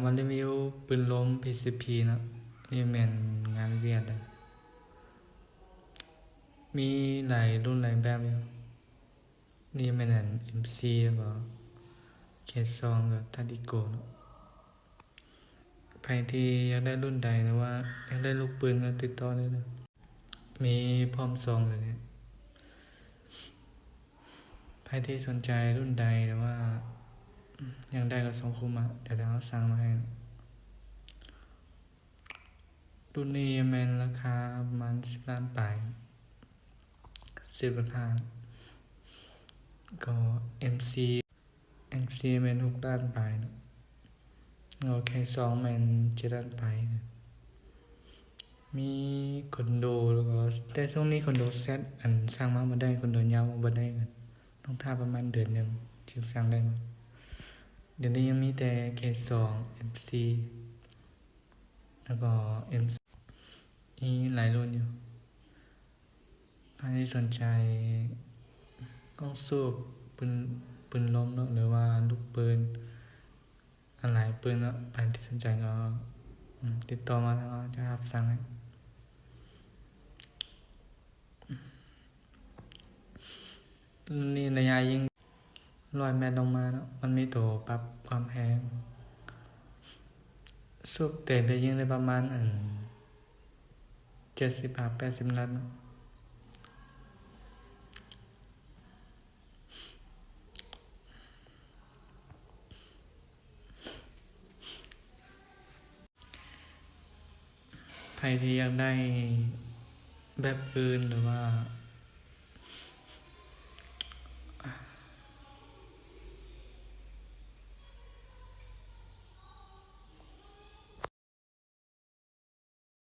มารีวิวปืนลม PCP เนาะนี่แม่นงานเวียดอะมีหลายรุ่นหลายแบบอยู่นี่แม่นอัน MC แล้วก็เคซองกับทาดิโกเนาะใครที่อยากได้รุ่นใดหรือว่าอยากได้ลูกปืนก็ติดต่อได้เลยมีพร้อมซองเลยเนี่ยใครที่สนใจรุ่นใดหรือว่าอยากได้ก็ส่งเข้ามาเดี๋ยวเราสั่งมาให้นะรุ่นนี้แม่นราคาประมาณ10 ล้านปลาย10 ล้านก็ MC MC แม่น6 ล้านปลายเนาะโอเค2แม่น7 ล้านปลายนะมีคอนโดแล้วก็แต่ช่วงนี้คอนโดเซตอันสร้างมาบ่ได้คอนโดยาวบ่ได้กันต้องท่าประมาณเดือนหนึ่งถึงสร้างได้มาเดี๋ยวนี้ยังมีแต่เค2 MC แล้วก็ MC มีหลายรุ่นอยู่ใครที่สนใจกล้องสูบปืนลมเนาะหรือว่าลูกปืนอะไรปืนเนาะใครที่สนใจก็ติดต่อมาทางเราจะรับสั่งให้นี่ระยะยิง100 เมตรลงมาเนาะมันมีตัวปรับความแรงสูบเต็มไปยิงได้ประมาณ70-80 นัดเนาะใครที่อยากได้แบบปืนหรือว่า